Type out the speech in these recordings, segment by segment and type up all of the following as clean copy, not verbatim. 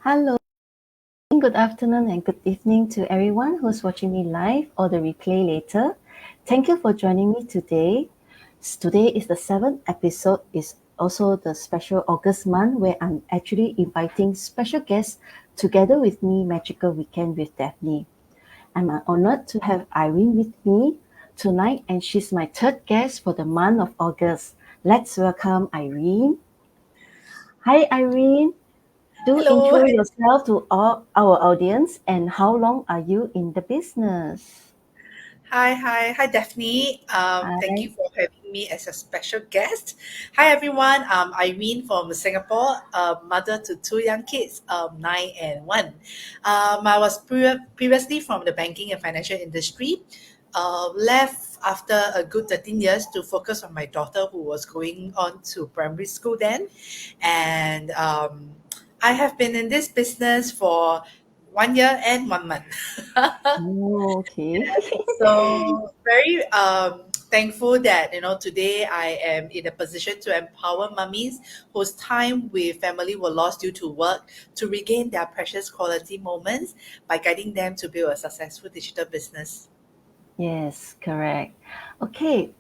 Hello, good afternoon, and good evening to everyone who's watching me live or the replay later. Thank you for joining me today. Today is the seventh episode, is also the special August month where I'm actually inviting special guests together with me, Magical Weekend with Daphne. I'm honored to have Irene with me tonight, and she's my third guest for the month of August. Let's welcome Irene. Hi, Irene. Do Hello. intro yourself to all our audience, and how long are you in the business? Hi, Daphne. Thank you Hi. for having me as a special guest. Hi, everyone. I'm Irene from Singapore, mother to two young kids, 9 and 1. I was previously from the banking and financial industry. Left after a good 13 years to focus on my daughter, who was going on to primary school then. And I have been in this business for 1 year and 1 month. Oh, okay. So very thankful that today I am in a position to empower mummies whose time with family were lost due to work to regain their precious quality moments by guiding them to build a successful digital business. Yes, correct. Okay.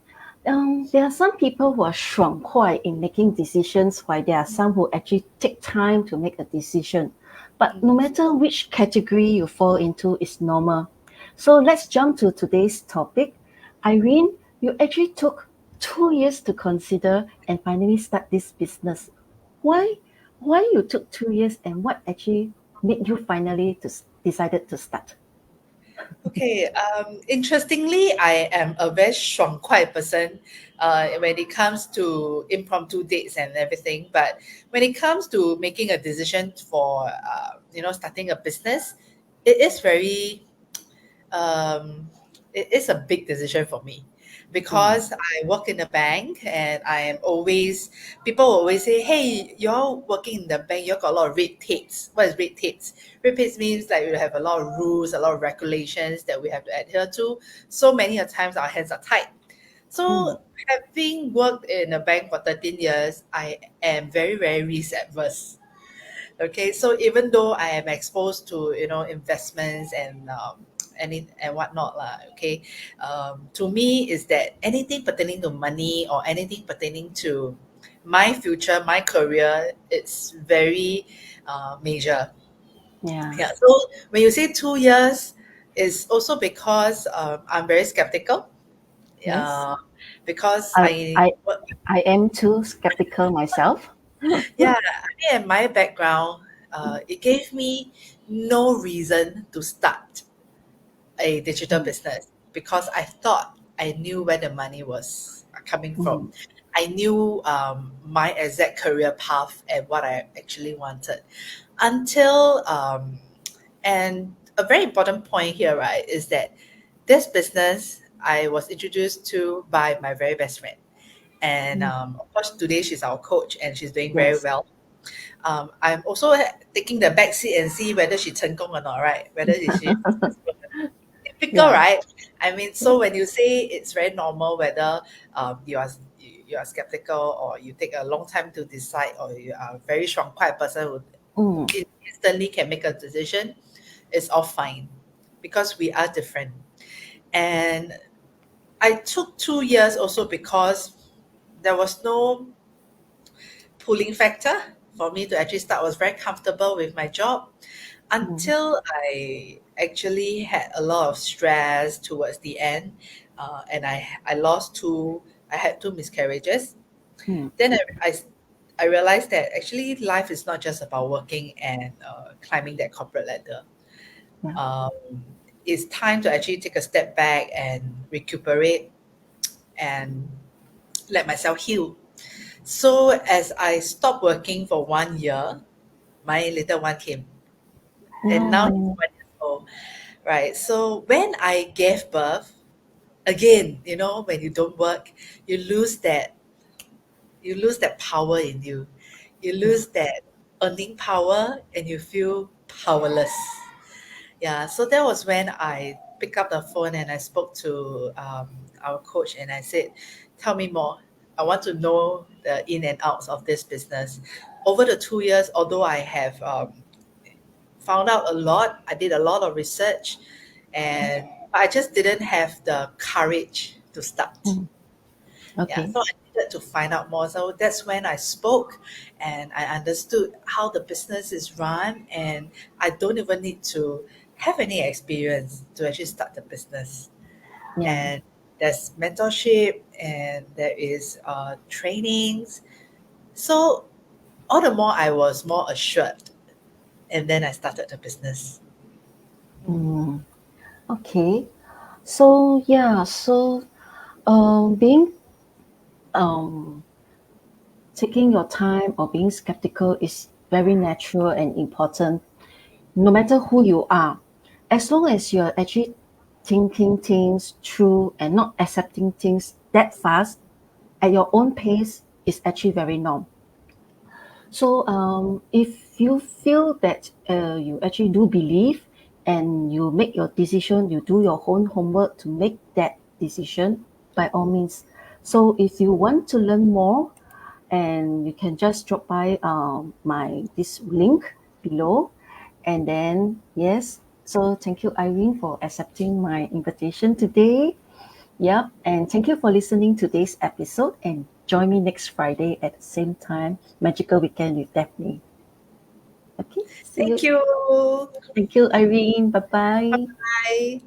There are some people who are 爽快 in making decisions, while there are some who actually take time to make a decision. But no Mm. matter which category you fall into, is normal. So let's jump to today's topic. Irene, you actually took 2 years to consider and finally start this business. Why? Why you took 2 years, and what actually made you finally decided to start? Okay, interestingly, I am a very 爽快 person when it comes to impromptu dates and everything. But when it comes to making a decision for, starting a business, it is very um, it is a big decision for me Mm, because I work in a bank and I am always people always say, "Hey, you're working in the bank. You got a lot of red tapes." What is red tapes? Red tapes means like you have a lot of rules, a lot of regulations that we have to adhere to. So many a times our hands are tied. mm, So having worked in a bank for 13 years, I am very, very risk adverse. Okay, so even though I am exposed to investments and and whatnot lah, okay, to me is that anything pertaining to money or anything pertaining to my future, my career, it's very major. yeah. Yeah. So when you say 2 years, is also because I'm very skeptical. Yes. Uh, because I I I I am too skeptical myself. Yeah, I mean, in my background, it gave me no reason to start a digital Mm, business because I thought I knew where the money was coming from. mm, I knew my exact career path and what I actually wanted until, and a very important point here, right, is that this business I was introduced to by my very best friend. And mm. of course, today she's our coach and she's doing very Yes. well. I'm also taking the back seat and see whether she 成功 or not, right? Whether is she successful. Typical, Yeah. right? I mean, so when you say it's very normal whether you are skeptical or you take a long time to decide or you are a very strong quiet person who Mm, instantly can make a decision, it's all fine because we are different. And I took 2 years also because there was no pulling factor for me to actually start. I was very comfortable with my job mm, until I actually had a lot of stress towards the end, and I lost two. I had two miscarriages. mm. Then I realized that actually life is not just about working and climbing that corporate ladder. Yeah. Um, it's time to actually take a step back and recuperate and let myself heal. So as I stopped working for 1 year, my little one came, and now he's Oh, 1 years old, right? So when I gave birth, again, when you don't work, you lose that you lose that power in you. You yeah. lose that earning power, and you feel powerless. Yeah. So that was when I picked up the phone and I spoke to our coach and I said, "Tell me more. I want to know the in and outs of this business." Over the 2 years, although I have found out a lot. I did a lot of research, and I just didn't have the courage to start. Mm. Yeah, Okay. so I needed to find out more. So that's when I spoke and I understood how the business is run, and I don't even need to have any experience to actually start the business. Yeah. And there's mentorship and there is trainings. So all the more I was more assured, and then I started the business. Mm. Okay. So yeah. So being um taking your time or being skeptical is very natural and important, no matter who you are. As long as you're actually thinking things through and not accepting things that fast at your own pace is actually very normal. So if you feel that you actually do believe and you make your decision, you do your own homework to make that decision, by all means. So if you want to learn more, and you can just drop by my this link below, and then yes. So thank you, Irene, for accepting my invitation today. Yep, and thank you for listening to today's episode. And join me next Friday at the same time. Magical Weekend with Daphne. Okay, see Thank you. you. Thank you, Irene. Bye bye. Bye.